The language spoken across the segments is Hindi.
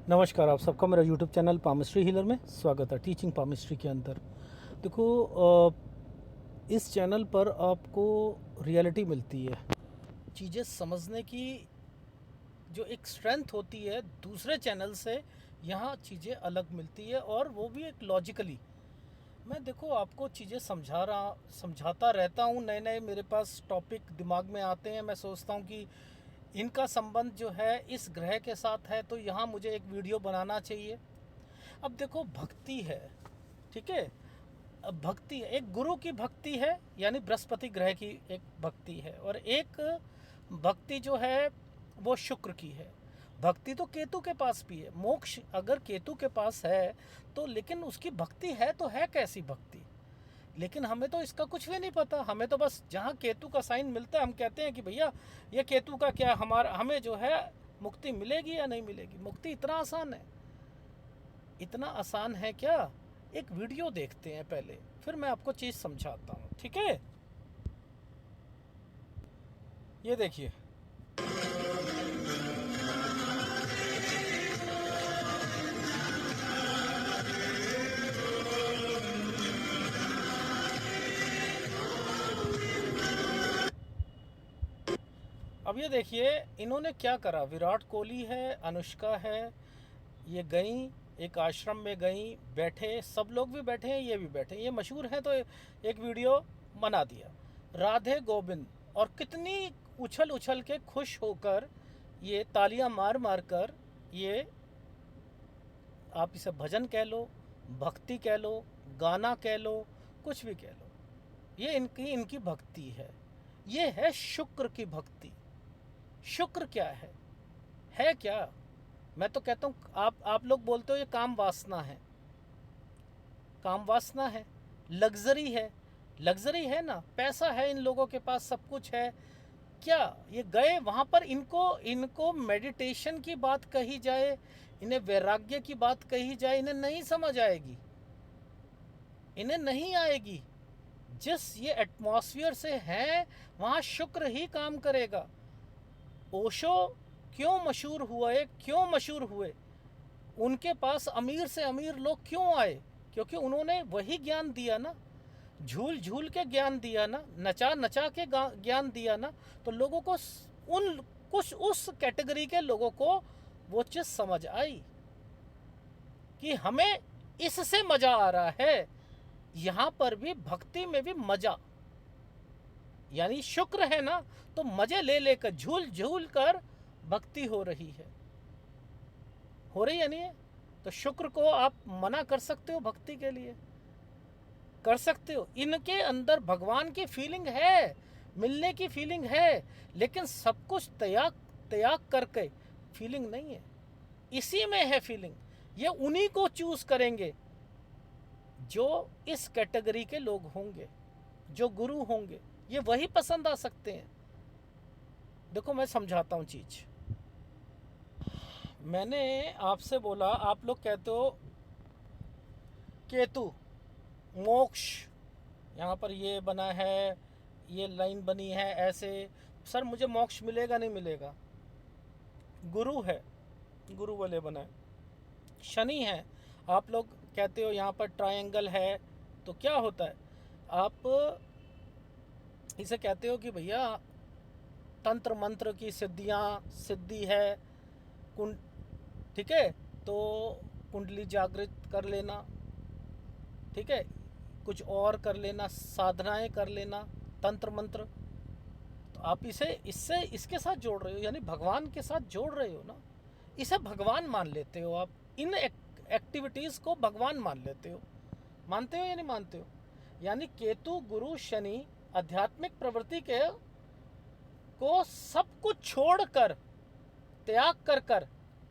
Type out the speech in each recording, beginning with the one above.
नमस्कार, आप सबका मेरा यूट्यूब चैनल पामिस्ट्री हीलर में स्वागत है। टीचिंग पामिस्ट्री के अंदर देखो, इस चैनल पर आपको रियलिटी मिलती है। चीज़ें समझने की जो एक स्ट्रेंथ होती है दूसरे चैनल से, यहाँ चीज़ें अलग मिलती है और वो भी एक लॉजिकली। मैं देखो आपको चीज़ें समझाता रहता हूँ। नए नए मेरे पास टॉपिक दिमाग में आते हैं। मैं सोचता हूँ कि इनका संबंध जो है इस ग्रह के साथ है, तो यहाँ मुझे एक वीडियो बनाना चाहिए। अब देखो, भक्ति है, ठीक है। अब भक्ति एक गुरु की भक्ति है, यानी बृहस्पति ग्रह की एक भक्ति है, और एक भक्ति जो है वो शुक्र की है। भक्ति तो केतु के पास भी है। मोक्ष अगर केतु के पास है तो, लेकिन उसकी भक्ति है तो है कैसी भक्ति? लेकिन हमें तो इसका कुछ भी नहीं पता। हमें तो बस जहाँ केतु का साइन मिलता है हम कहते हैं कि भैया ये केतु का क्या, हमारा हमें जो है मुक्ति मिलेगी या नहीं मिलेगी। मुक्ति इतना आसान है, इतना आसान है क्या? एक वीडियो देखते हैं पहले, फिर मैं आपको चीज़ समझाता हूँ, ठीक है। ये देखिए, अब ये देखिए इन्होंने क्या करा। विराट कोहली है, अनुष्का है, ये गई एक आश्रम में, गई, बैठे, सब लोग भी बैठे हैं, ये भी बैठे, ये मशहूर है तो एक वीडियो बना दिया। राधे गोविंद, और कितनी उछल उछल के खुश होकर, ये तालियां मार मार कर, ये आप इसे भजन कह लो, भक्ति कह लो, गाना कह लो, कुछ भी कह लो, ये इनकी इनकी भक्ति है। ये है शुक्र की भक्ति। शुक्र क्या है क्या? मैं तो कहता हूँ, आप लोग बोलते हो ये काम वासना है। काम वासना है, लग्जरी है। लग्जरी है ना, पैसा है इन लोगों के पास, सब कुछ है। क्या ये गए वहाँ पर, इनको मेडिटेशन की बात कही जाए, इन्हें वैराग्य की बात कही जाए, इन्हें नहीं समझ आएगी, इन्हें नहीं आएगी। जिस ये एटमॉस्फेयर से हैं वहाँ शुक्र ही काम करेगा। ओशो क्यों मशहूर हुए, क्यों मशहूर हुए? उनके पास अमीर से अमीर लोग क्यों आए? क्योंकि उन्होंने वही ज्ञान दिया ना, झूल झूल के ज्ञान दिया ना, नचा नचा के ज्ञान दिया ना। तो लोगों को उन कुछ उस कैटेगरी के लोगों को वो चीज़ समझ आई कि हमें इससे मज़ा आ रहा है। यहाँ पर भी भक्ति में भी मज़ा, यानी शुक्र है ना, तो मज़े ले लेकर, झूल झूल कर भक्ति हो रही है। हो रही है नहीं है? तो शुक्र को आप मना कर सकते हो भक्ति के लिए? कर सकते हो। इनके अंदर भगवान की फीलिंग है, मिलने की फीलिंग है, लेकिन सब कुछ त्याग त्याग करके फीलिंग नहीं है। इसी में है फीलिंग। ये उन्हीं को चूज करेंगे जो इस कैटेगरी के लोग होंगे, जो गुरु होंगे, ये वही पसंद आ सकते हैं। देखो मैं समझाता हूँ चीज। मैंने आपसे बोला, आप लोग कहते हो केतु, मोक्ष, यहाँ पर ये बना है, ये लाइन बनी है ऐसे। सर मुझे मोक्ष मिलेगा नहीं मिलेगा? गुरु है, गुरु वाले बना है। शनि है, आप लोग कहते हो यहाँ पर ट्रायंगल है, तो क्या होता है? आप इसे कहते हो कि भैया तंत्र मंत्र की सिद्धि है, कुंड, ठीक है, तो कुंडली जागृत कर लेना, ठीक है, कुछ और कर लेना, साधनाएं कर लेना, तंत्र मंत्र। तो आप इसे इससे इसके साथ जोड़ रहे हो, यानी भगवान के साथ जोड़ रहे हो ना। इसे भगवान मान लेते हो आप, इन एक्टिविटीज़ को भगवान मान लेते हो। मानते हो या नहीं मानते हो? यानी केतु, गुरु, शनि आध्यात्मिक प्रवृत्ति के को सब कुछ छोड़कर, त्याग कर कर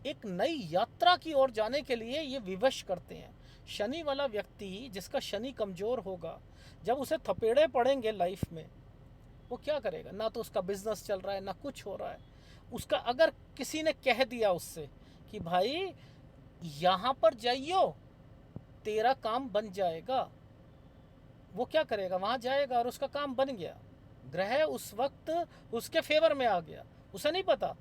एक नई यात्रा की ओर जाने के लिए ये विवश करते हैं। शनि वाला व्यक्ति, जिसका शनि कमज़ोर होगा, जब उसे थपेड़े पड़ेंगे लाइफ में, वो क्या करेगा? ना तो उसका बिजनेस चल रहा है, ना कुछ हो रहा है उसका। अगर किसी ने कह दिया उससे कि भाई यहाँ पर जाइयो, तेरा काम बन जाएगा, वो क्या करेगा? वहाँ जाएगा और उसका काम बन गया। ग्रह उस वक्त उसके फेवर में आ गया, उसे नहीं पता,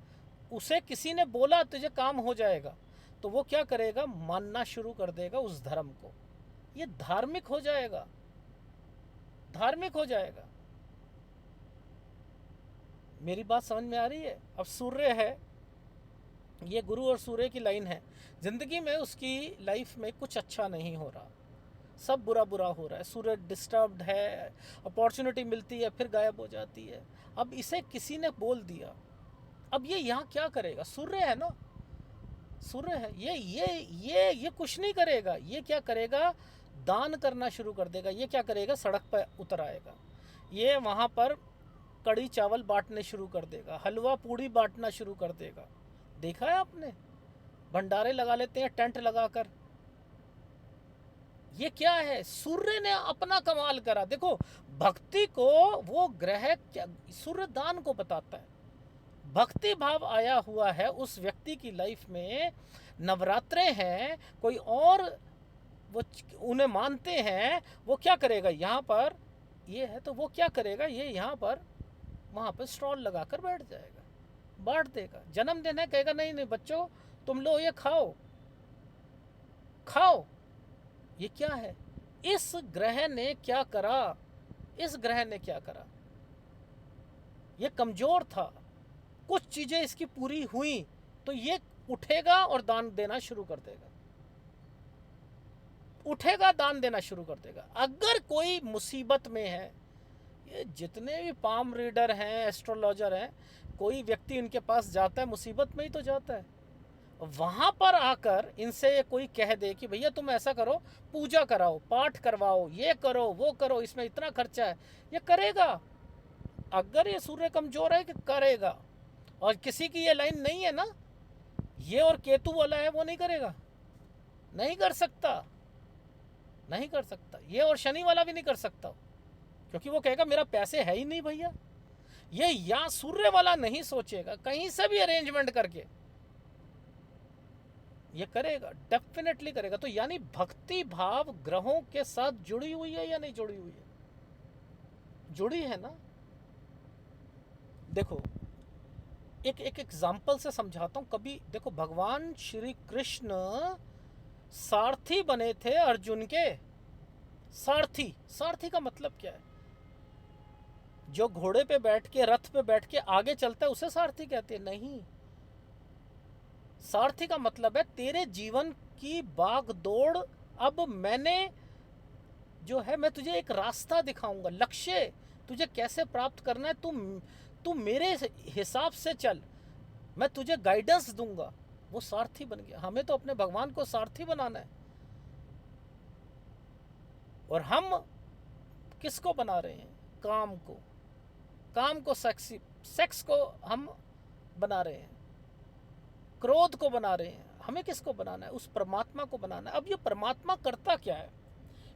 उसे किसी ने बोला तुझे काम हो जाएगा, तो वो क्या करेगा, मानना शुरू कर देगा उस धर्म को, ये धार्मिक हो जाएगा, धार्मिक हो जाएगा। मेरी बात समझ में आ रही है? अब सूर्य है, ये गुरु और सूर्य की लाइन है, जिंदगी में उसकी लाइफ में कुछ अच्छा नहीं हो रहा, सब बुरा बुरा हो रहा है, सूर्य डिस्टर्ब्ड है, अपॉर्चुनिटी मिलती है फिर गायब हो जाती है। अब इसे किसी ने बोल दिया, अब ये यहाँ क्या करेगा? सूर्य है ना, सूर्य है, ये कुछ नहीं करेगा। ये क्या करेगा, दान करना शुरू कर देगा। ये क्या करेगा, सड़क पर उतर आएगा, ये वहाँ पर कड़ी चावल बांटने शुरू कर देगा, हलवा पूड़ी बांटना शुरू कर देगा। देखा है आपने, भंडारे लगा लेते हैं टेंट लगाकर। ये क्या है, सूर्य ने अपना कमाल करा। देखो, भक्ति को वो ग्रह क्या, सूर्य दान को बताता है। भक्ति भाव आया हुआ है उस व्यक्ति की लाइफ में, नवरात्रे हैं, कोई और वो उन्हें मानते हैं, वो क्या करेगा, यहाँ पर ये है तो वो क्या करेगा, ये यहाँ पर वहाँ पर स्टॉल लगाकर बैठ जाएगा, बांट देगा। जन्मदिन है, कहेगा नहीं नहीं बच्चों तुम लो ये खाओ खाओ। ये क्या है, इस ग्रह ने क्या करा, इस ग्रह ने क्या करा, ये कमजोर था, कुछ चीजें इसकी पूरी हुई तो ये उठेगा और दान देना शुरू कर देगा, उठेगा दान देना शुरू कर देगा। अगर कोई मुसीबत में है, ये जितने भी पाम रीडर हैं, एस्ट्रोलॉजर हैं, कोई व्यक्ति इनके पास जाता है मुसीबत में ही तो जाता है, वहां पर आकर इनसे कोई कह दे कि भैया तुम ऐसा करो, पूजा कराओ, पाठ करवाओ, ये करो वो करो, इसमें इतना खर्चा है, ये करेगा। अगर ये सूर्य कमजोर है कि करेगा, और किसी की ये लाइन नहीं है ना, ये और केतु वाला है, वो नहीं करेगा, नहीं कर सकता, नहीं कर सकता। ये और शनि वाला भी नहीं कर सकता, क्योंकि वो कहेगा मेरा पैसे है ही नहीं भैया। ये या सूर्य वाला नहीं सोचेगा, कहीं से भी अरेंजमेंट करके ये करेगा, डेफिनेटली करेगा। तो यानी भक्ति भाव ग्रहों के साथ जुड़ी हुई है या नहीं जुड़ी हुई है? जुड़ी है ना। देखो एक एग्जाम्पल से समझाता हूं। कभी देखो, भगवान श्री कृष्ण सारथी बने थे अर्जुन के। सारथी, सारथी का मतलब क्या है? जो घोड़े पे बैठ के, रथ पे बैठ के आगे चलता है उसे सारथी कहते हैं? नहीं, सारथी का मतलब है तेरे जीवन की बाग दौड़, अब मैंने जो है, मैं तुझे एक रास्ता दिखाऊंगा, लक्ष्य तुझे कैसे प्राप्त करना है, तुम मेरे हिसाब से चल, मैं तुझे गाइडेंस दूंगा। वो सारथी बन गया। हमें तो अपने भगवान को सारथी बनाना है, और हम किसको बना रहे हैं? काम को, काम को, सेक्स को हम बना रहे हैं, क्रोध को बना रहे हैं। हमें किसको बनाना है? उस परमात्मा को बनाना है। अब ये परमात्मा करता क्या है,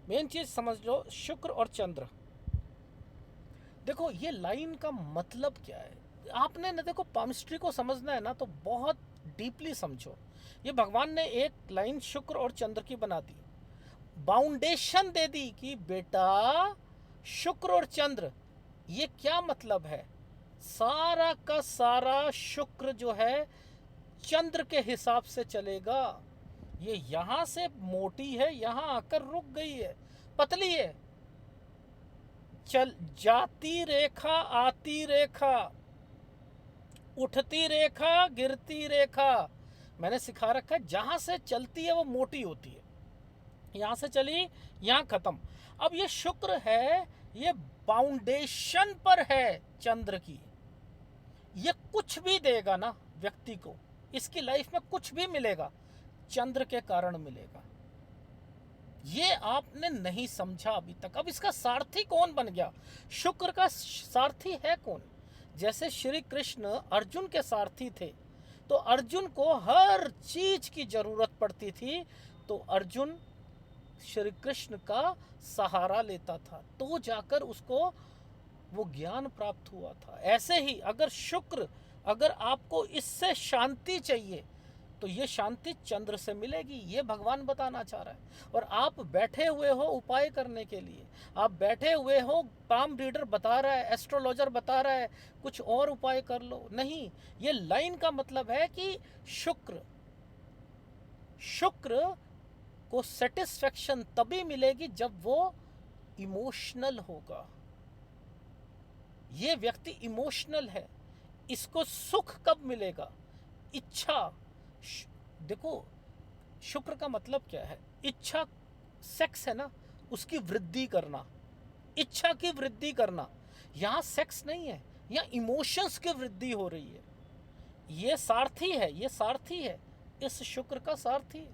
मेन चीज समझ लो, शुक्र और चंद्र। देखो ये लाइन का मतलब क्या है, आपने ना, देखो पामिस्ट्री को समझना है ना तो बहुत डीपली समझो। ये भगवान ने एक लाइन शुक्र और चंद्र की बना दी, बाउंडेशन दे दी कि बेटा शुक्र और चंद्र, ये क्या मतलब है, सारा का सारा शुक्र जो है चंद्र के हिसाब से चलेगा। ये यहां से मोटी है, यहां आकर रुक गई है, पतली है, चल जाती रेखा, आती रेखा, उठती रेखा, गिरती रेखा। मैंने सिखा रखा है, जहां से चलती है वो मोटी होती है, यहां से चली यहां खत्म। अब ये शुक्र है, ये बाउंडेशन पर है चंद्र की। ये कुछ भी देगा ना व्यक्ति को, इसकी लाइफ में कुछ भी मिलेगा चंद्र के कारण मिलेगा। ये आपने नहीं समझा अभी तक। अब इसका सारथी कौन बन गया? शुक्र का सारथी है कौन? जैसे श्री कृष्ण अर्जुन के सारथी थे, तो अर्जुन को हर चीज की जरूरत पड़ती थी, तो अर्जुन श्री कृष्ण का सहारा लेता था, तो जाकर उसको वो ज्ञान प्राप्त हुआ था। ऐसे ही अगर शुक्र, अगर आपको इससे शांति चाहिए तो ये शांति चंद्र से मिलेगी, ये भगवान बताना चाह रहा है। और आप बैठे हुए हो उपाय करने के लिए, आप बैठे हुए हो, पाम रीडर बता रहा है, एस्ट्रोलॉजर बता रहा है कुछ और उपाय कर लो, नहीं। ये लाइन का मतलब है कि शुक्र, शुक्र को सेटिस्फेक्शन तभी मिलेगी जब वो इमोशनल होगा। ये व्यक्ति इमोशनल है, इसको सुख कब मिलेगा? इच्छा। देखो, शुक्र का मतलब क्या है? इच्छा, सेक्स है ना, उसकी वृद्धि करना, इच्छा की वृद्धि करना। यहाँ सेक्स नहीं है, यहाँ इमोशंस की वृद्धि हो रही है। ये सारथी है, ये सारथी है, इस शुक्र का सारथी है।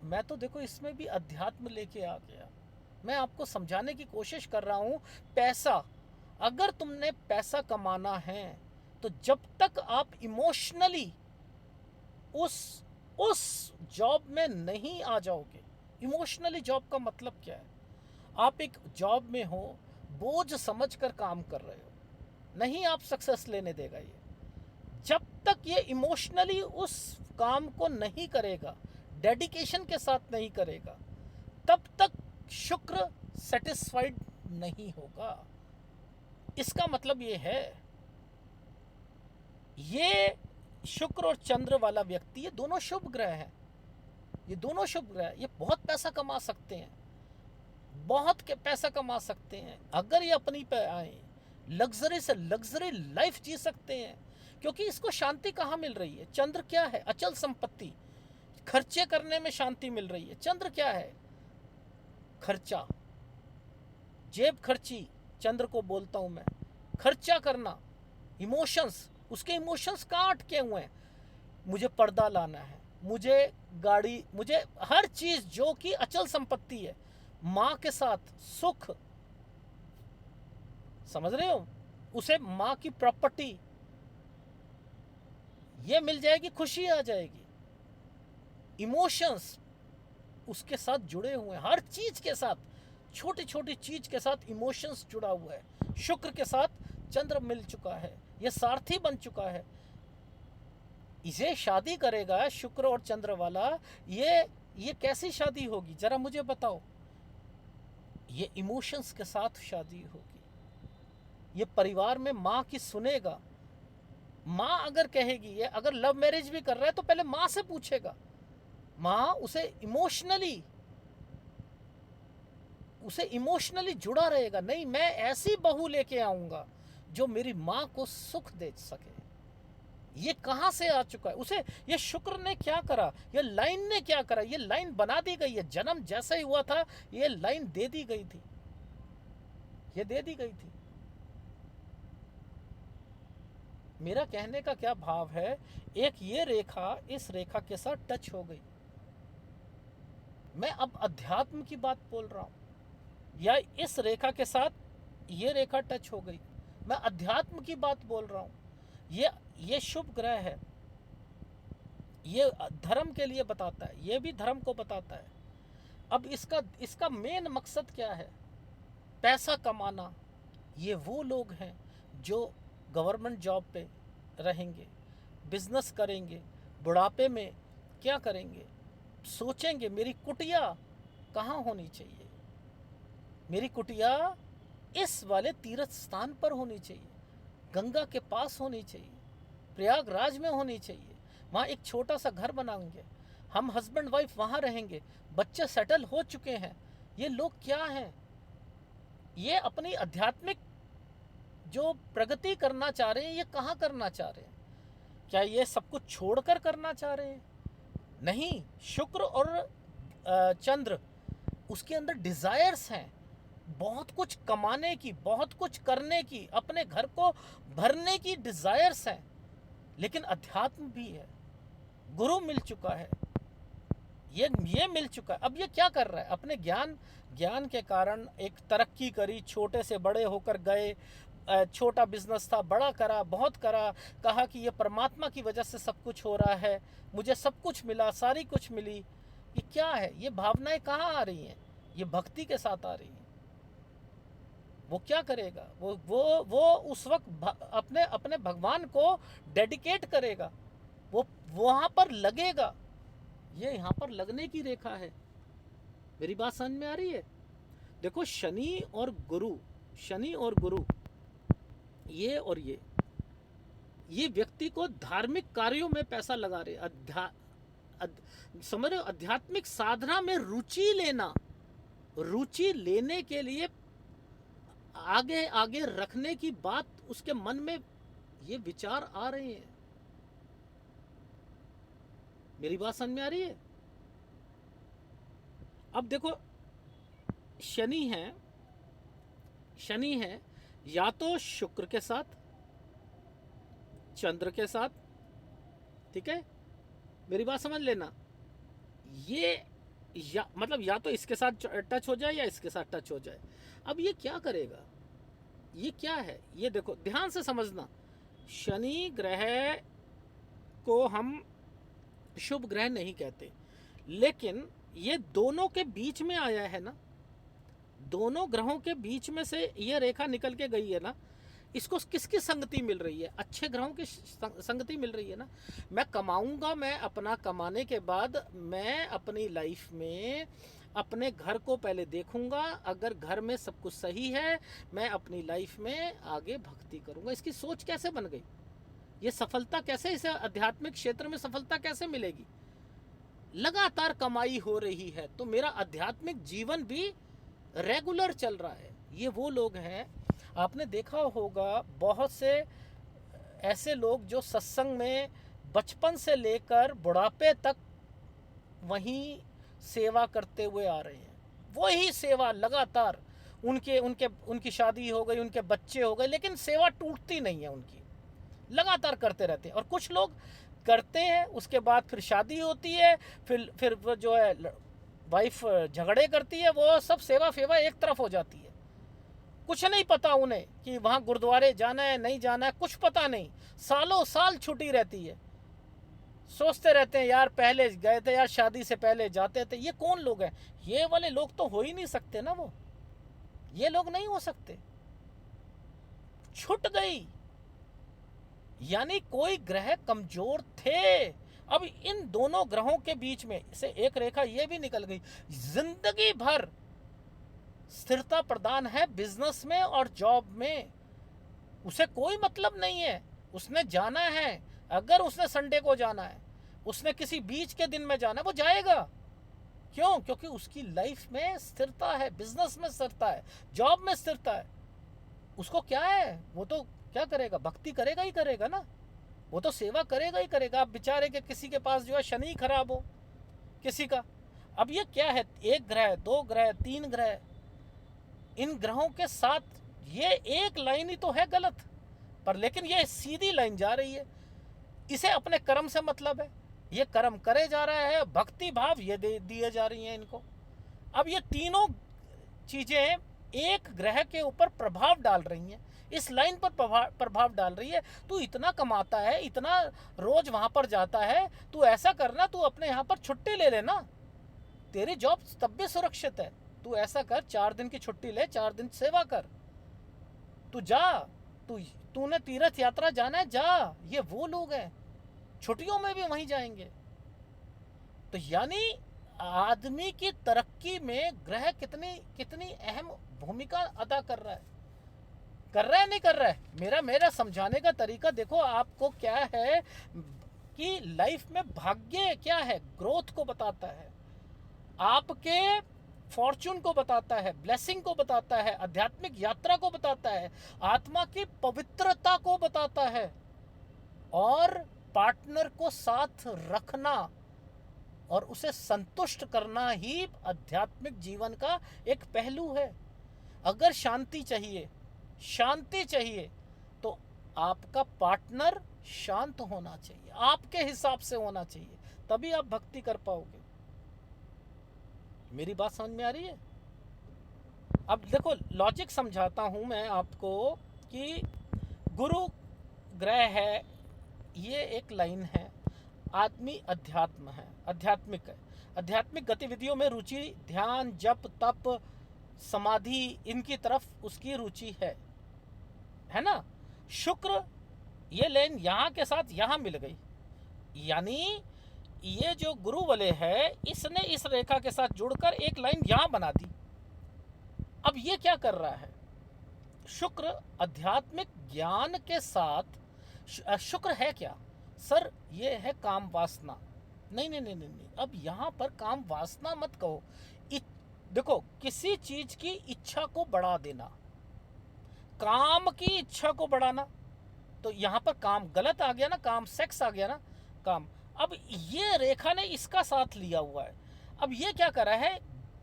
मैं तो देखो इसमें भी अध्यात्म लेके आ गया। मैं आपको समझाने की कोशिश कर रहा हूँ। पैसा, अगर तुमने पैसा कमाना है तो जब तक आप इमोशनली उस जॉब में नहीं आ जाओगे। इमोशनली जॉब का मतलब क्या है? आप एक जॉब में हो, बोझ समझकर काम कर रहे हो, नहीं आप सक्सेस लेने देगा ये। जब तक ये इमोशनली उस काम को नहीं करेगा, डेडिकेशन के साथ नहीं करेगा, तब तक शुक्र सेटिस्फाइड नहीं होगा। इसका मतलब ये है, ये शुक्र और चंद्र वाला व्यक्ति, ये दोनों शुभ ग्रह हैं, ये दोनों शुभ ग्रह, ये बहुत पैसा कमा सकते हैं, बहुत पैसा कमा सकते हैं अगर ये अपनी पे आए, लग्जरी से लग्जरी लाइफ जी सकते हैं। क्योंकि इसको शांति कहाँ मिल रही है? चंद्र क्या है? अचल संपत्ति, खर्चे करने में शांति मिल रही है। चंद्र क्या है? खर्चा, जेब खर्ची चंद्र को बोलता हूं मैं। खर्चा करना, इमोशंस, उसके इमोशंस कहाँ अटके हुए हैं? मुझे पर्दा लाना है, मुझे गाड़ी, मुझे हर चीज जो कि अचल संपत्ति है। माँ के साथ सुख, समझ रहे हो? उसे माँ की प्रॉपर्टी ये मिल जाएगी, खुशी आ जाएगी। इमोशंस उसके साथ जुड़े हुए हैं, हर चीज के साथ, छोटी छोटी चीज के साथ इमोशंस जुड़ा हुआ है। शुक्र के साथ चंद्र मिल चुका है, ये सारथी बन चुका है। इसे शादी करेगा शुक्र और चंद्र वाला, ये कैसी शादी होगी जरा मुझे बताओ? ये इमोशंस के साथ शादी होगी। ये परिवार में माँ की सुनेगा। माँ अगर कहेगी, ये अगर लव मैरिज भी कर रहा है तो पहले माँ से पूछेगा। माँ उसे इमोशनली जुड़ा रहेगा। नहीं, मैं ऐसी बहू लेके आऊंगा जो मेरी माँ को सुख दे सके। ये कहां से आ चुका है? उसे ये शुक्र ने क्या करा, ये लाइन ने क्या करा? ये लाइन बना दी गई है, जन्म जैसा ही हुआ था ये लाइन दे दी गई थी, ये दे दी गई थी। मेरा कहने का क्या भाव है, एक ये रेखा इस रेखा के साथ टच हो गई। मैं अब अध्यात्म की बात बोल रहा हूं, या इस रेखा के साथ ये रेखा टच हो गई, मैं अध्यात्म की बात बोल रहा हूं। ये शुभ ग्रह है, ये धर्म के लिए बताता है, ये भी धर्म को बताता है। अब इसका मेन मकसद क्या है? पैसा कमाना। ये वो लोग हैं जो गवर्नमेंट जॉब पे रहेंगे, बिजनेस करेंगे, बुढ़ापे में क्या करेंगे? सोचेंगे मेरी कुटिया कहाँ होनी चाहिए, मेरी कुटिया इस वाले तीर्थ स्थान पर होनी चाहिए, गंगा के पास होनी चाहिए, प्रयागराज में होनी चाहिए, वहाँ एक छोटा सा घर बनाएंगे, हम हस्बैंड वाइफ वहाँ रहेंगे, बच्चे सेटल हो चुके हैं। ये लोग क्या हैं? ये अपनी आध्यात्मिक जो प्रगति करना चाह रहे हैं, ये कहाँ करना चाह रहे हैं? क्या ये सब कुछ छोड़कर करना चाह रहे हैं? नहीं, शुक्र और चंद्र, उसके अंदर डिजायर्स हैं, बहुत कुछ कमाने की, बहुत कुछ करने की, अपने घर को भरने की डिजायर्स हैं। लेकिन अध्यात्म भी है, गुरु मिल चुका है, ये मिल चुका है। अब ये क्या कर रहा है? अपने ज्ञान के कारण एक तरक्की करी, छोटे से बड़े होकर गए, छोटा बिजनेस था, बड़ा करा, बहुत करा, कहा कि ये परमात्मा की वजह से सब कुछ हो रहा है, मुझे सब कुछ मिला, सारी कुछ मिली। ये क्या है? ये भावनाएं कहाँ आ रही हैं? ये भक्ति के साथ आ रही हैं। वो क्या करेगा? वो उस वक्त अपने भगवान को डेडिकेट करेगा, वो वहां पर लगेगा। ये यहाँ पर लगने की रेखा है। मेरी बात समझ में आ रही है? देखो, शनि और गुरु, ये और ये व्यक्ति को धार्मिक कार्यों में पैसा लगा रहे। समझ रहे हो, आध्यात्मिक साधना में रुचि लेना, रुचि लेने के लिए आगे आगे रखने की बात उसके मन में ये विचार आ रहे हैं। मेरी बात समझ में आ रही है? अब देखो, शनि है, शनि है या तो शुक्र के साथ, चंद्र के साथ, ठीक है, मेरी बात समझ लेना, ये या मतलब या तो इसके साथ टच हो जाए या इसके साथ टच हो जाए। अब ये क्या करेगा, ये क्या है, ये देखो ध्यान से समझना। शनि ग्रह को हम शुभ ग्रह नहीं कहते, लेकिन ये दोनों के बीच में आया है ना, दोनों ग्रहों के बीच में से ये रेखा निकल के गई है ना, इसको किसकी संगति मिल रही है? अच्छे ग्रहों की संगति मिल रही है ना। मैं कमाऊंगा, मैं अपना कमाने के बाद मैं अपनी लाइफ में अपने घर को पहले देखूंगा, अगर घर में सब कुछ सही है मैं अपनी लाइफ में आगे भक्ति करूंगा। इसकी सोच कैसे बन गई? ये सफलता कैसे, इसे आध्यात्मिक क्षेत्र में सफलता कैसे मिलेगी? लगातार कमाई हो रही है तो मेरा आध्यात्मिक जीवन भी रेगुलर चल रहा है। ये वो लोग हैं, आपने देखा होगा बहुत से ऐसे लोग जो सत्संग में बचपन से लेकर बुढ़ापे तक वहीं सेवा करते हुए आ रहे हैं, वही सेवा लगातार, उनकी शादी हो गई, उनके बच्चे हो गए, लेकिन सेवा टूटती नहीं है उनकी, लगातार करते रहते हैं। और कुछ लोग करते हैं, उसके बाद फिर शादी होती है, फिर जो है वाइफ झगड़े करती है, वो सब सेवा फेवा एक तरफ हो जाती है। कुछ नहीं पता उन्हें कि वहाँ गुरुद्वारे जाना है नहीं जाना है, कुछ पता नहीं, सालों साल छुट्टी रहती है, सोचते रहते हैं यार पहले गए थे यार, शादी से पहले जाते थे। ये कौन लोग हैं? ये वाले लोग तो हो ही नहीं सकते ना, वो ये लोग नहीं हो सकते। छूट गई, यानी कोई ग्रह कमजोर थे। अब इन दोनों ग्रहों के बीच में से एक रेखा ये भी निकल गई, जिंदगी भर स्थिरता प्रदान है बिजनेस में और जॉब में। उसे कोई मतलब नहीं है, उसने जाना है, अगर उसने संडे को जाना है, उसने किसी बीच के दिन में जाना है, वो जाएगा। क्यों? क्योंकि उसकी लाइफ में स्थिरता है, बिजनेस में स्थिरता है, जॉब में स्थिरता है। उसको क्या है, वो तो क्या करेगा, भक्ति करेगा ही करेगा ना, वो तो सेवा करेगा ही करेगा। अब बेचारे के किसी के पास जो है शनि खराब हो किसी का, अब ये क्या है, एक ग्रह, दो ग्रह, तीन ग्रह, इन ग्रहों के साथ ये एक लाइन ही तो है गलत, पर लेकिन ये सीधी लाइन जा रही है। इसे अपने कर्म से मतलब है, ये कर्म करे जा रहा है, भक्ति भाव ये दिए जा रही हैं इनको। अब ये तीनों चीजें एक ग्रह के ऊपर प्रभाव डाल रही हैं, इस लाइन पर प्रभाव डाल रही है। तू इतना कमाता है, इतना रोज वहां पर जाता है, तू ऐसा करना, तू अपने यहाँ पर छुट्टी ले लेना, तेरी जॉब तब भी सुरक्षित है। तू ऐसा कर, 4 दिन की छुट्टी ले, 4 दिन सेवा कर, तू जा, तूने तीर्थ यात्रा जाना है, जा। ये वो लोग हैं, छुट्टियों में भी वहीं जाएंगे। तो यानी आदमी की तरक्की में ग्रह कितनी अहम भूमिका अदा कर रहा है नहीं कर रहा है। मेरा समझाने का तरीका देखो, आपको क्या है कि लाइफ में भाग्य क्या है, ग्रोथ को बताता है, आपके फॉर्चून को बताता है, ब्लेसिंग को बताता है, आध्यात्मिक यात्रा को बताता है, आत्मा की पवित्रता को बताता है, और पार्टनर को साथ रखना और उसे संतुष्ट करना ही आध्यात्मिक जीवन का एक पहलू है। अगर शांति चाहिए तो आपका पार्टनर शांत होना चाहिए, आपके हिसाब से होना चाहिए, तभी आप भक्ति कर पाओगे। मेरी बात समझ में आ रही है? अब देखो लॉजिक समझाता हूं मैं आपको कि गुरु ग्रह है, ये एक लाइन है, आदमी आध्यात्मिक है, आध्यात्मिक गतिविधियों में रुचि, ध्यान, जप, तप, समाधि, इनकी तरफ उसकी रुचि है ना। शुक्र, ये लाइन यहाँ के साथ यहाँ मिल गई, यानी ये जो गुरु वाले है, इसने इस रेखा के साथ जुड़कर एक लाइन यहाँ बना दी। अब ये क्या कर रहा है, शुक्र आध्यात्मिक ज्ञान के साथ, शुक्र है क्या सर, ये है काम वासना, नहीं नहीं नहीं नहीं नहीं, अब यहाँ पर काम वासना मत कहो। इ- देखो, किसी चीज की इच्छा को बढ़ा देना, काम की इच्छा को बढ़ाना, तो यहाँ पर काम गलत आ गया ना, काम सेक्स आ गया ना, काम। अब ये रेखा ने इसका साथ लिया हुआ है। अब ये क्या करा है,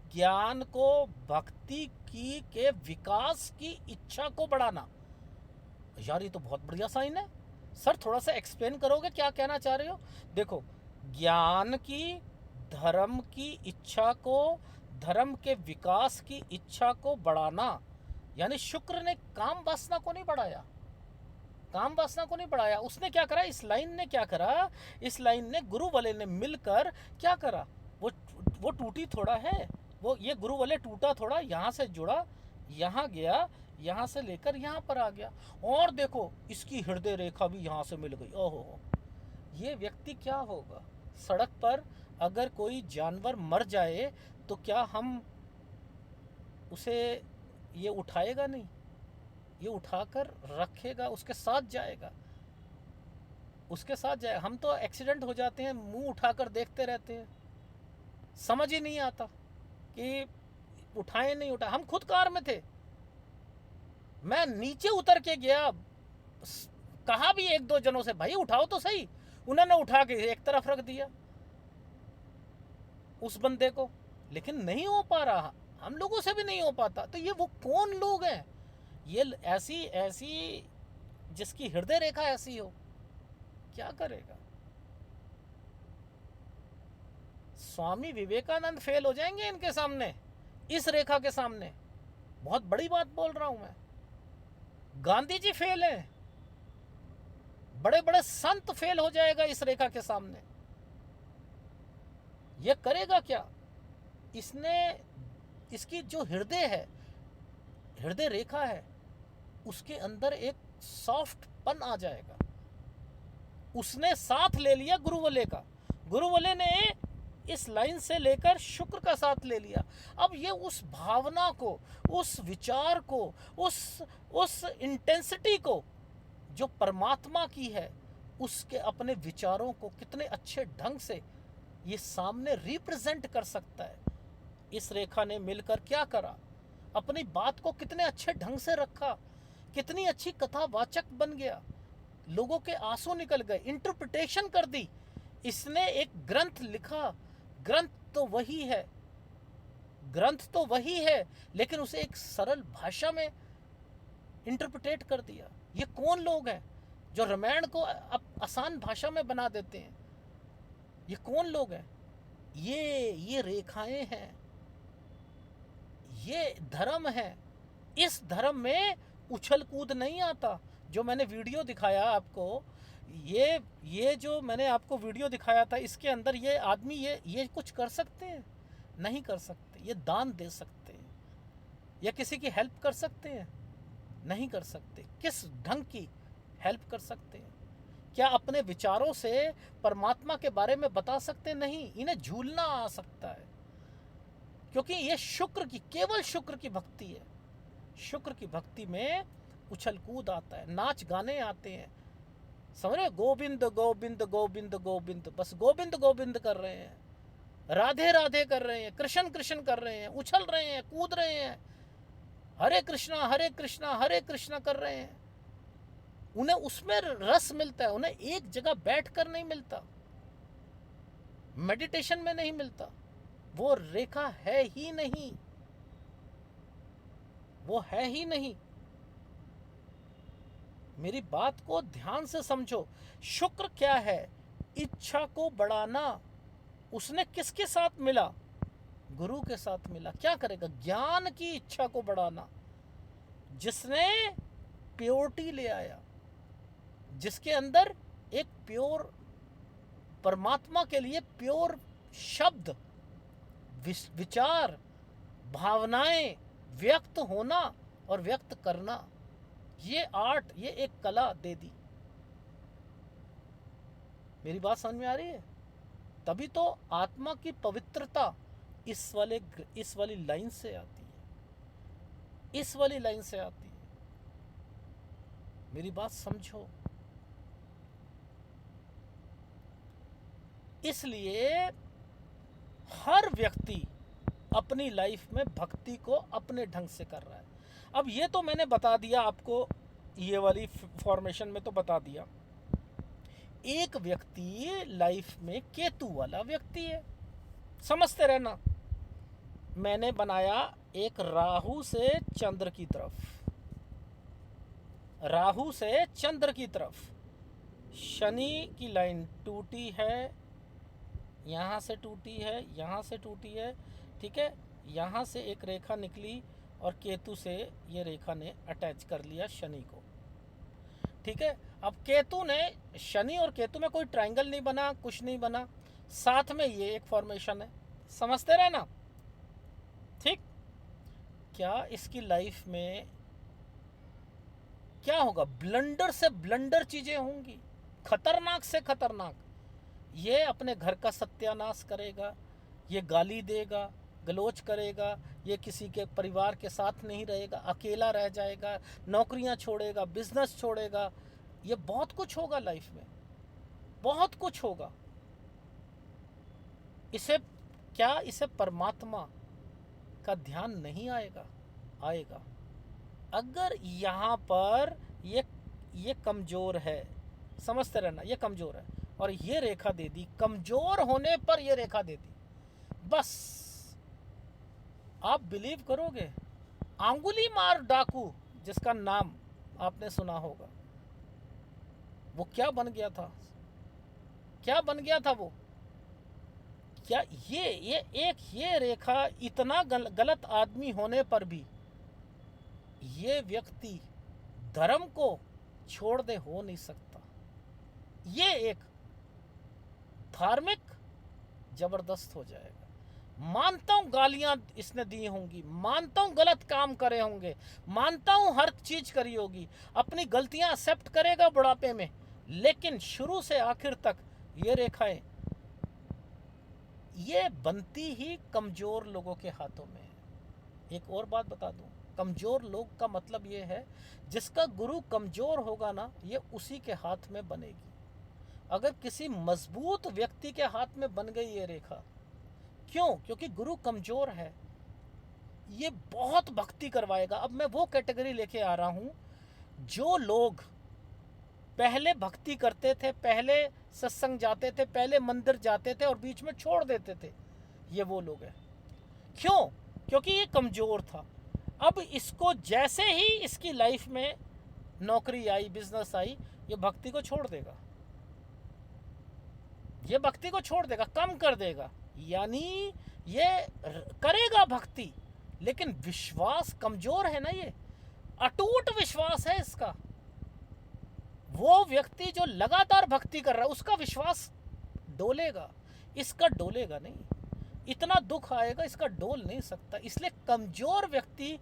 ज्ञान को, भक्ति की के विकास की इच्छा को बढ़ाना। यार ये तो बहुत बढ़िया साइन है। सर थोड़ा सा एक्सप्लेन करोगे क्या कहना चाह रहे हो? देखो, ज्ञान की, धर्म की इच्छा को, धर्म के विकास की इच्छा को बढ़ाना, यानी शुक्र ने काम वासना को नहीं बढ़ाया, काम वासना को नहीं बढ़ाया। उसने क्या करा, इस लाइन ने क्या करा, इस लाइन ने, गुरु वाले ने मिलकर क्या करा, वो टूटी थोड़ा है, वो ये गुरु वाले टूटा थोड़ा, यहाँ से जुड़ा, यहाँ गया, यहाँ से लेकर यहाँ पर आ गया। और देखो इसकी हृदय रेखा भी यहाँ से मिल गई। ओहो, ये व्यक्ति क्या होगा, सड़क पर अगर कोई जानवर मर जाए तो क्या हम उसे, ये उठाएगा नहीं, ये उठाकर रखेगा, उसके साथ जाएगा, उसके साथ जाए। हम तो एक्सीडेंट हो जाते हैं, मुंह उठाकर देखते रहते हैं, समझ ही नहीं आता कि उठाए नहीं उठाए। हम खुद कार में थे, मैं नीचे उतर के गया, कहा भी एक दो जनों से भाई उठाओ तो सही, उन्होंने उठा के एक तरफ रख दिया उस बंदे को, लेकिन नहीं हो पा रहा, हम लोगों से भी नहीं हो पाता। तो ये वो कौन लोग हैं, ये ऐसी ऐसी जिसकी हृदय रेखा ऐसी हो, क्या करेगा? स्वामी विवेकानंद फेल हो जाएंगे इनके सामने, इस रेखा के सामने। बहुत बड़ी बात बोल रहा हूं मैं। गांधी जी फेल हैं, बड़े बड़े संत फेल हो जाएगा इस रेखा के सामने। ये करेगा क्या? इसने, इसकी जो हृदय है, हृदय रेखा है, उसके अंदर एक सॉफ्टपन आ जाएगा। उसने साथ ले लिया गुरुवले का, गुरुवले ने इस लाइन से लेकर शुक्र का साथ ले लिया। अब ये उस भावना को, उस विचार को, उस इंटेंसिटी को जो परमात्मा की है, उसके अपने विचारों को कितने अच्छे ढंग से ये सामने रिप्रेजेंट कर सकता है। इस रेखा ने मिलकर क्या करा, अपनी बात को कितने अच्छे ढंग से रखा, कितनी अच्छी कथावाचक बन गया, लोगों के आंसू निकल गए, इंटरप्रिटेशन कर दी। इसने एक ग्रंथ लिखा, ग्रंथ तो वही है, ग्रंथ तो वही है, लेकिन उसे एक सरल भाषा में इंटरप्रिटेट कर दिया। ये कौन लोग हैं जो रामायण को आसान भाषा में बना देते हैं? ये कौन लोग हैं? ये रेखाएं हैं, ये धर्म है। इस धर्म में उछल कूद नहीं आता। जो मैंने वीडियो दिखाया आपको, ये जो मैंने आपको वीडियो दिखाया था, इसके अंदर ये आदमी ये कुछ कर सकते हैं? नहीं कर सकते। ये दान दे सकते हैं या किसी की हेल्प कर सकते हैं? नहीं कर सकते। किस ढंग की हेल्प कर सकते हैं? क्या अपने विचारों से परमात्मा के बारे में बता सकते? नहीं। इन्हें झूलना आ सकता है, क्योंकि ये शुक्र की, केवल शुक्र की भक्ति है। शुक्र की भक्ति में उछल कूद आता है, नाच गाने आते हैं, समझ रहे? गोविंद गोविंद गोविंद गोविंद, बस गोविंद गोविंद कर रहे हैं, राधे राधे कर रहे हैं, कृष्ण कृष्ण कर रहे हैं, उछल रहे हैं, कूद रहे हैं, हरे कृष्णा हरे कृष्णा हरे कृष्णा कर रहे हैं। उन्हें उसमें रस मिलता है, उन्हें एक जगह बैठकर नहीं मिलता, मेडिटेशन में नहीं मिलता। वो रेखा है ही नहीं, वो है ही नहीं। मेरी बात को ध्यान से समझो। शुक्र क्या है? इच्छा को बढ़ाना। उसने किसके साथ मिला? गुरु के साथ मिला। क्या करेगा? ज्ञान की इच्छा को बढ़ाना, जिसने प्योरिटी ले आया, जिसके अंदर एक प्योर, परमात्मा के लिए प्योर शब्द, विचार, भावनाएं व्यक्त होना और व्यक्त करना, ये आर्ट, ये एक कला दे दी। मेरी बात समझ में आ रही है? तभी तो आत्मा की पवित्रता इस वाली लाइन से आती है, इस वाली लाइन से आती है। मेरी बात समझो। इसलिए हर व्यक्ति अपनी लाइफ में भक्ति को अपने ढंग से कर रहा है। अब ये तो मैंने बता दिया आपको, ये वाली फॉर्मेशन में तो बता दिया। एक व्यक्ति लाइफ में केतु वाला व्यक्ति है, समझते रहना। मैंने बनाया एक राहु से चंद्र की तरफ, राहु से चंद्र की तरफ शनि की लाइन टूटी है, यहाँ से टूटी है, यहाँ से टूटी है, ठीक है। यहाँ से एक रेखा निकली और केतु से ये रेखा ने अटैच कर लिया शनि को, ठीक है। अब केतु ने, शनि और केतु में कोई ट्रायंगल नहीं बना, कुछ नहीं बना, साथ में ये एक फॉर्मेशन है, समझते रहना, ठीक। क्या इसकी लाइफ में क्या होगा? ब्लंडर से ब्लंडर चीजें होंगी, खतरनाक से खतरनाक। ये अपने घर का सत्यानाश करेगा, ये गाली देगा, गलोच करेगा, ये किसी के परिवार के साथ नहीं रहेगा, अकेला रह जाएगा, नौकरियां छोड़ेगा, बिजनेस छोड़ेगा, ये बहुत कुछ होगा लाइफ में, बहुत कुछ होगा। इसे क्या, इसे परमात्मा का ध्यान नहीं आएगा? आएगा। अगर यहाँ पर ये कमजोर है, समझते रहना, ये कमजोर है और ये रेखा दे दी, कमजोर होने पर ये रेखा दे दी, बस आप बिलीव करोगे, अंगुली मार डाकू जिसका नाम आपने सुना होगा, वो क्या बन गया था? क्या बन गया था वो? क्या ये रेखा, इतना गलत आदमी होने पर भी ये व्यक्ति धर्म को छोड़ दे, हो नहीं सकता। ये एक धार्मिक जबरदस्त हो जाएगा। मानता हूं गालियां इसने दी होंगी, मानता हूं गलत काम करे होंगे, मानता हूं हर चीज करी होगी, अपनी गलतियां एक्सेप्ट करेगा बुढ़ापे में, लेकिन शुरू से आखिर तक ये रेखाएं ये बनती ही कमजोर लोगों के हाथों में है। एक और बात बता दूं, कमजोर लोग का मतलब ये है जिसका गुरु कमजोर होगा ना, ये उसी के हाथ में बनेगी। अगर किसी मजबूत व्यक्ति के हाथ में बन गई ये रेखा, क्यों? क्योंकि गुरु कमजोर है, ये बहुत भक्ति करवाएगा। अब मैं वो कैटेगरी लेके आ रहा हूं, जो लोग पहले भक्ति करते थे, पहले सत्संग जाते थे, पहले मंदिर जाते थे और बीच में छोड़ देते थे, ये वो लोग हैं। क्यों? क्योंकि ये कमजोर था। अब इसको जैसे ही इसकी लाइफ में नौकरी आई, बिजनेस आई, ये भक्ति को छोड़ देगा, ये भक्ति को छोड़ देगा, कम कर देगा। यानी ये करेगा भक्ति, लेकिन विश्वास कमजोर है ना, ये अटूट विश्वास है इसका। वो व्यक्ति जो लगातार भक्ति कर रहा है उसका विश्वास डोलेगा, इसका डोलेगा नहीं। इतना दुख आएगा, इसका डोल नहीं सकता। इसलिए कमजोर व्यक्ति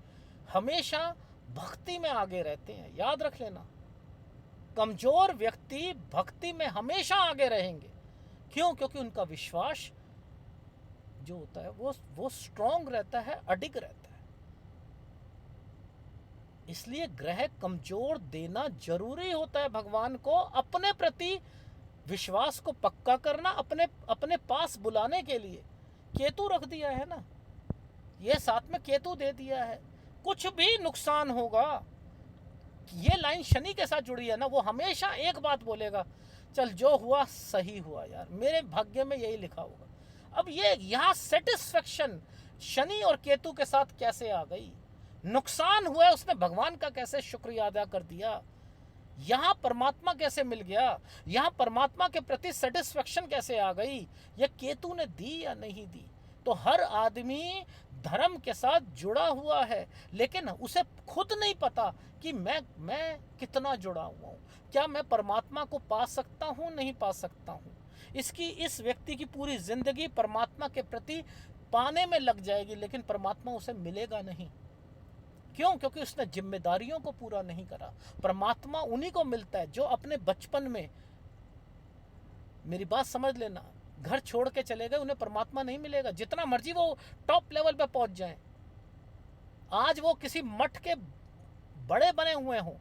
हमेशा भक्ति में आगे रहते हैं, याद रख लेना। कमजोर व्यक्ति भक्ति में हमेशा आगे रहेंगे। क्यों? क्योंकि उनका विश्वास जो होता है वो स्ट्रांग रहता है, अडिग रहता है। इसलिए ग्रह कमजोर देना जरूरी होता है भगवान को, अपने प्रति विश्वास को पक्का करना, अपने पास बुलाने के लिए। केतु रख दिया है ना, ये साथ में केतु दे दिया है। कुछ भी नुकसान होगा, ये लाइन शनि के साथ जुड़ी है ना, वो हमेशा एक बात बोलेगा, चल जो हुआ सही हुआ यार, मेरे भाग्य में यही लिखा होगा। अब ये यहाँ सेटिस्फेक्शन शनि और केतु के साथ कैसे आ गई? नुकसान हुआ, उसने भगवान का कैसे शुक्रिया अदा कर दिया, यहाँ परमात्मा कैसे मिल गया, यहाँ परमात्मा के प्रति सेटिस्फेक्शन कैसे आ गई, ये केतु ने दी या नहीं दी। तो हर आदमी धर्म के साथ जुड़ा हुआ है, लेकिन उसे खुद नहीं पता कि मैं कितना जुड़ा हुआ हूँ, क्या मैं परमात्मा को पा सकता हूँ, नहीं पा सकता हूँ। इस व्यक्ति की पूरी जिंदगी परमात्मा के प्रति पाने में लग जाएगी, लेकिन परमात्मा उसे मिलेगा नहीं। क्यों? क्योंकि उसने जिम्मेदारियों को पूरा नहीं करा। परमात्मा उन्हीं को मिलता है जो अपने बचपन में, मेरी बात समझ लेना, घर छोड़ के चले गए, उन्हें परमात्मा नहीं मिलेगा, जितना मर्जी वो टॉप लेवल पे पहुंच जाएं। आज वो किसी मठ के बड़े बने हुए हों,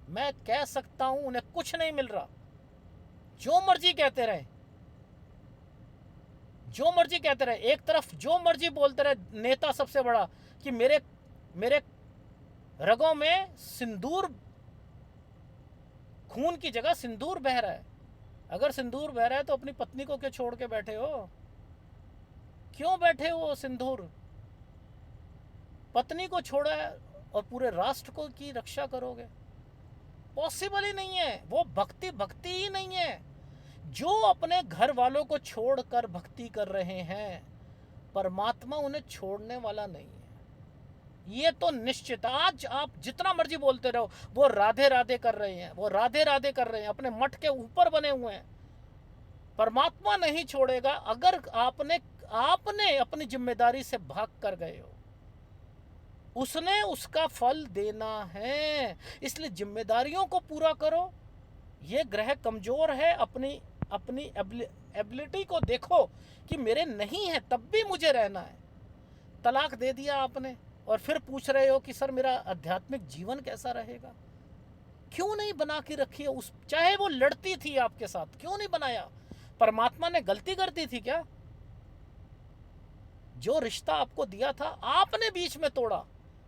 मैं कह सकता हूं उन्हें कुछ नहीं मिल रहा, जो मर्जी कहते रहे, जो मर्जी कहते रहे, एक तरफ जो मर्जी बोलते रहे नेता सबसे बड़ा कि मेरे मेरे रगों में सिंदूर, खून की जगह सिंदूर बह रहा है। अगर सिंदूर बह रहा है तो अपनी पत्नी को क्यों छोड़ के बैठे हो? क्यों बैठे हो सिंदूर? पत्नी को छोड़ा है और पूरे राष्ट्र को की रक्षा करोगे? पॉसिबल ही नहीं है। वो भक्ति भक्ति ही नहीं है। जो अपने घर वालों को छोड़कर भक्ति कर रहे हैं, परमात्मा उन्हें छोड़ने वाला नहीं है, ये तो निश्चित। आज आप जितना मर्जी बोलते रहो, वो राधे राधे कर रहे हैं, वो राधे राधे कर रहे हैं, अपने मठ के ऊपर बने हुए हैं। परमात्मा नहीं छोड़ेगा। अगर आपने आपने अपनी जिम्मेदारी से भाग कर गए हो, उसने उसका फल देना है। इसलिए जिम्मेदारियों को पूरा करो। ये ग्रह कमजोर है, अपनी अपनी एबिलिटी को देखो कि मेरे नहीं है तब भी मुझे रहना है। तलाक दे दिया आपने और फिर पूछ रहे हो कि सर मेरा आध्यात्मिक जीवन कैसा रहेगा? क्यों नहीं बना के रखी है? उस चाहे वो लड़ती थी आपके साथ, क्यों नहीं बनाया? परमात्मा ने गलती कर दी थी क्या? जो रिश्ता आपको दिया था आपने बीच में तोड़ा,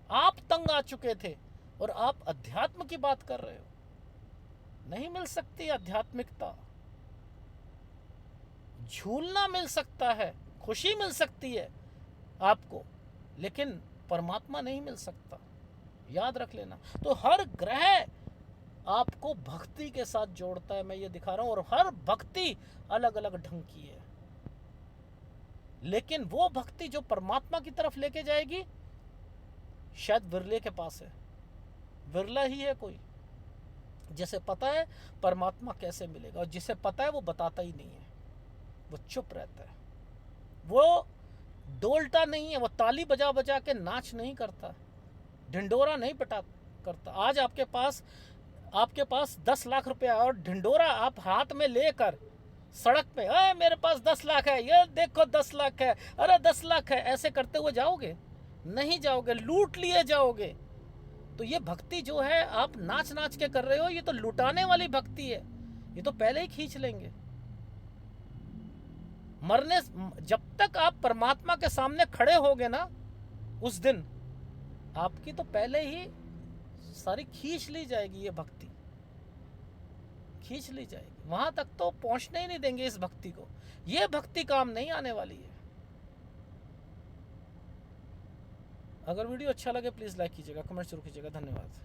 आप तंग आ चुके थे और आप अध्यात्म की बात कर रहे हो। नहीं मिल सकती आध्यात्मिकता। झूलना मिल सकता है, खुशी मिल सकती है आपको, लेकिन परमात्मा नहीं मिल सकता। याद रख लेना। तो हर ग्रह आपको भक्ति के साथ जोड़ता है, मैं ये दिखा रहा हूं, और हर भक्ति अलग अलग ढंग की है। लेकिन वो भक्ति जो परमात्मा की तरफ लेके जाएगी, शायद विरले के पास है। विरला ही है कोई जिसे पता है परमात्मा कैसे मिलेगा, और जिसे पता है वो बताता ही नहीं है, वो चुप रहता है। वो डोलता नहीं है, वो ताली बजा बजा के नाच नहीं करता, ढिंडोरा नहीं पटा करता। आज आपके पास 10 लाख रुपया और ढिंडोरा आप हाथ में लेकर सड़क पे, अरे मेरे पास 10 लाख है, ये देखो 10 लाख है, अरे 10 लाख है, ऐसे करते हुए जाओगे? नहीं जाओगे, लूट लिए जाओगे। तो ये भक्ति जो है आप नाच नाच के कर रहे हो, ये तो लुटाने वाली भक्ति है। ये तो पहले ही खींच लेंगे। मरने, जब तक आप परमात्मा के सामने खड़े होगे ना, उस दिन आपकी तो पहले ही सारी खींच ली जाएगी। ये भक्ति खींच ली जाएगी, वहां तक तो पहुंचने ही नहीं देंगे इस भक्ति को। ये भक्ति काम नहीं आने वाली है। अगर वीडियो अच्छा लगे प्लीज़ लाइक कीजिएगा, कमेंट जरूर कीजिएगा। धन्यवाद।